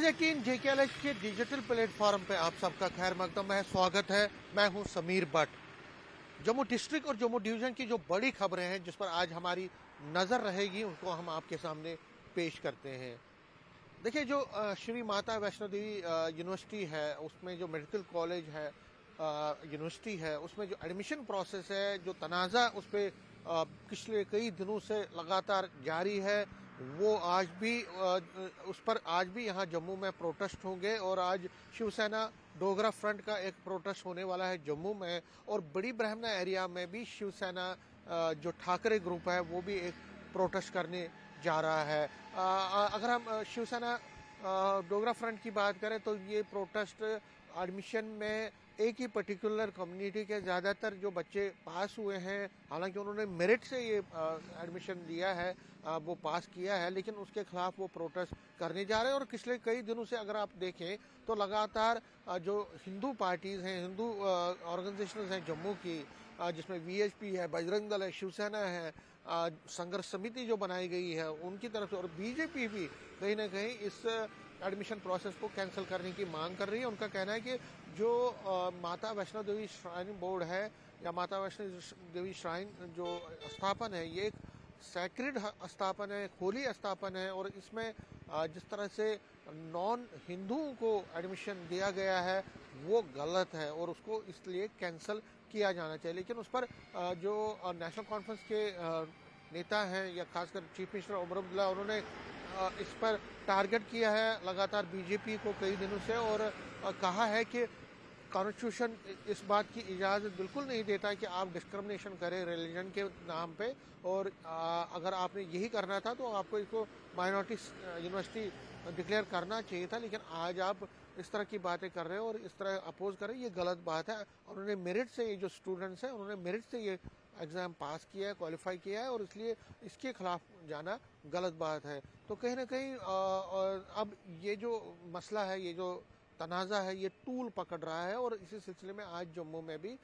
News 18 JKLH के digital platform पे आप सबका खैर मकदम है, स्वागत है। मैं हूं समीर भट्ट। जम्मू डिस्ट्रिक्ट और जम्मू डिवीज़न की जो बड़ी खबरें हैं जिस पर आज हमारी नज़र रहेगी उनको हम आपके सामने पेश करते हैं। देखिए, जो श्री माता वैष्णो देवी यूनिवर्सिटी है, उसमें जो मेडिकल कॉलेज है, यूनिवर्सिटी है, उसमें जो एडमिशन प्रोसेस है, जो तनाज़ा उस पर पिछले कई दिनों से लगातार जारी है, वो आज भी उस पर आज भी यहाँ जम्मू में प्रोटेस्ट होंगे। और आज शिवसेना डोगरा फ्रंट का एक प्रोटेस्ट होने वाला है जम्मू में, और बड़ी ब्राह्मणा एरिया में भी शिवसेना जो ठाकरे ग्रुप है वो भी एक प्रोटेस्ट करने जा रहा है। अगर हम शिवसेना डोगरा फ्रंट की बात करें तो ये प्रोटेस्ट एडमिशन में एक ही पर्टिकुलर कम्युनिटी के ज़्यादातर जो बच्चे पास हुए हैं, हालांकि उन्होंने मेरिट से ये एडमिशन लिया है, वो पास किया है, लेकिन उसके खिलाफ वो प्रोटेस्ट करने जा रहे हैं। और पिछले कई दिनों से अगर आप देखें तो लगातार जो हिंदू पार्टीज़ हैं, हिंदू ऑर्गेनाइजेशंस हैं जम्मू की, जिसमें वीएचपी है, बजरंग दल है, शिवसेना है, संघर्ष समिति जो बनाई गई है उनकी तरफ से, और बीजेपी भी कहीं ना कहीं इस एडमिशन प्रोसेस को कैंसिल करने की मांग कर रही है। उनका कहना है कि जो माता वैष्णो देवी श्राइन बोर्ड है या माता वैष्णो देवी श्राइन जो स्थापन है, ये एक सैक्रेड स्थापन है, होली स्थापन है, और इसमें जिस तरह से नॉन हिंदुओं को एडमिशन दिया गया है वो गलत है और उसको इसलिए कैंसिल किया जाना चाहिए। लेकिन उस पर जो नेशनल कॉन्फ्रेंस के नेता हैं या खासकर चीफ मिनिस्टर उमर अब्दुल्ला, उन्होंने इस पर टारगेट किया है लगातार बीजेपी को कई दिनों से, और कहा है कि कॉन्स्टिट्यूशन इस बात की इजाज़त बिल्कुल नहीं देता कि आप डिस्क्रिमिनेशन करें रिलीजन के नाम पे। और अगर आपने यही करना था तो आपको इसको माइनॉरिटी यूनिवर्सिटी डिक्लेयर करना चाहिए था, लेकिन आज आप इस तरह की बातें कर रहे हो और इस तरह अपोज कर रहे हो, ये गलत बात है। और उन्होंने मेरिट से, ये जो स्टूडेंट्स हैं उन्होंने मेरिट से ये एग्ज़ाम पास किया है, क्वालिफाई किया है, और इसलिए इसके खिलाफ जाना गलत बात है। तो कहीं ना कहीं अब ये जो मसला है, ये जो तनाज़ा है, ये टूल पकड़ रहा है। और इसी सिलसिले में आज जम्मू में भी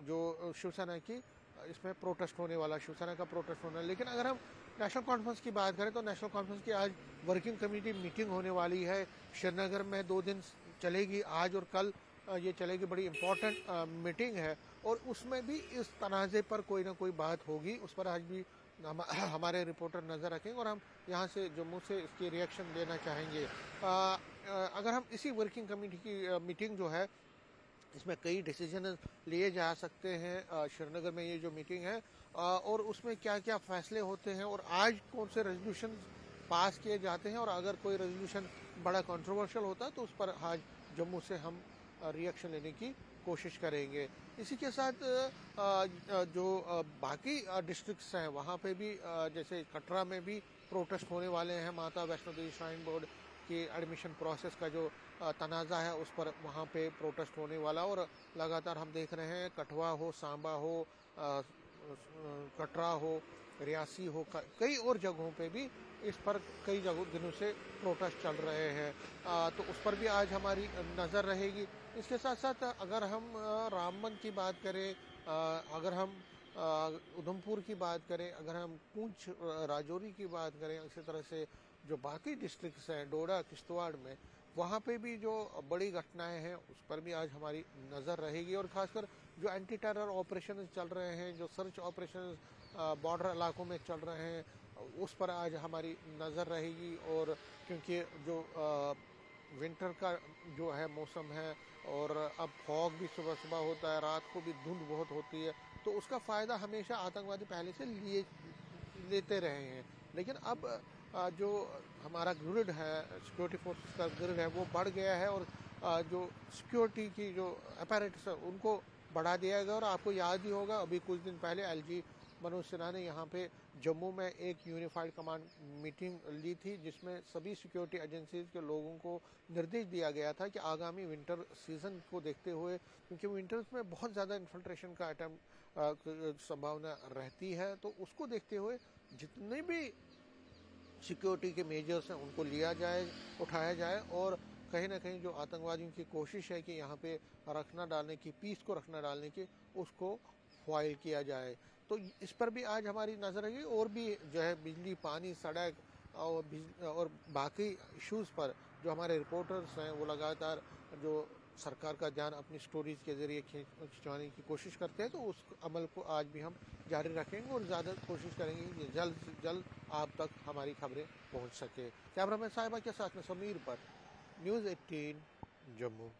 जो शिवसेना की इसमें प्रोटेस्ट होने वाला, शिवसेना का प्रोटेस्ट होना है। लेकिन अगर हम नेशनल कॉन्फ्रेंस की बात करें तो नेशनल कॉन्फ्रेंस की आज वर्किंग कमेटी मीटिंग होने वाली है श्रीनगर में, 2 दिन चलेगी, आज और कल ये चलेगी, बड़ी इम्पोर्टेंट मीटिंग है। और उसमें भी इस तनाज़े पर कोई ना कोई बात होगी, उस पर आज भी हमारे रिपोर्टर नज़र रखेंगे और हम यहाँ से जम्मू से इसकी रिएक्शन लेना चाहेंगे। अगर हम इसी वर्किंग कमेटी की मीटिंग जो है, इसमें कई डिसीजन लिए जा सकते हैं श्रीनगर में ये जो मीटिंग है, और उसमें क्या क्या फैसले होते हैं और आज कौन से रेजोल्यूशन पास किए जाते हैं, और अगर कोई रेजोल्यूशन बड़ा कंट्रोवर्शियल होता है तो उस पर आज जम्मू से हम रिएक्शन लेने की कोशिश करेंगे। इसी के साथ जो बाकी डिस्ट्रिक्ट्स हैं वहाँ पे भी जैसे कटरा में भी प्रोटेस्ट होने वाले हैं माता वैष्णो देवी श्राइन बोर्ड की एडमिशन प्रोसेस का जो तनाज़ा है उस पर वहाँ पे प्रोटेस्ट होने वाला। और लगातार हम देख रहे हैं कठुआ हो, सांबा हो, कटरा हो, रियासी हो, कई और जगहों पे भी इस पर कई दिनों से प्रोटेस्ट चल रहे हैं। तो उस पर भी आज हमारी नज़र रहेगी। इसके साथ साथ अगर हम रामबन की बात करें, अगर हम उधमपुर की बात करें, अगर हम पुंछ राजौरी की बात करें, इसी तरह से जो बाकी डिस्ट्रिक्ट्स हैं डोडा किश्तवाड़ में, वहाँ पे भी जो बड़ी घटनाएं हैं उस पर भी आज हमारी नज़र रहेगी। और ख़ासकर जो एंटी टेरर ऑपरेशन चल रहे हैं, जो सर्च ऑपरेशन बॉर्डर इलाकों में चल रहे हैं, उस पर आज हमारी नज़र रहेगी। और क्योंकि जो विंटर का जो है मौसम है, और अब फॉग भी सुबह सुबह होता है, रात को भी धुंध बहुत होती है, तो उसका फ़ायदा हमेशा आतंकवादी पहले से लेते रहे हैं। लेकिन अब जो हमारा ग्रिड है, सिक्योरिटी फोर्सेस का ग्रिड है, वो बढ़ गया है, और जो सिक्योरिटी की जो अपैरेटस है उनको बढ़ा दिया गया। और आपको याद ही होगा अभी कुछ दिन पहले एलजी मनोज सिन्हा ने यहाँ पे जम्मू में एक यूनिफाइड कमांड मीटिंग ली थी, जिसमें सभी सिक्योरिटी एजेंसीज के लोगों को निर्देश दिया गया था कि आगामी विंटर सीजन को देखते हुए, क्योंकि विंटर्स में बहुत ज़्यादा इन्फिल्ट्रेशन का संभावना रहती है, तो उसको देखते हुए जितने भी सिक्योरिटी के मेजर्स हैं उनको लिया जाए, उठाया जाए, और कहीं ना कहीं जो आतंकवादियों की कोशिश है कि यहाँ पे रखना डालने की, पीस को रखना डालने की, उसको फॉइल किया जाए। तो इस पर भी आज हमारी नज़र रहेगी। और भी जो है बिजली, पानी, सड़क, और बाकी इश्यूज़ पर जो हमारे रिपोर्टर्स हैं वो लगातार जो सरकार का ध्यान अपनी स्टोरीज के ज़रिए खिंचवाने की कोशिश करते हैं, तो उस अमल को आज भी हम जारी रखेंगे और ज़्यादा कोशिश करेंगे कि जल्द से जल्द आप तक हमारी खबरें पहुंच सके। कैमरामैन साहिबा के साथ में समीर भट्ट, न्यूज़ 18 जम्मू।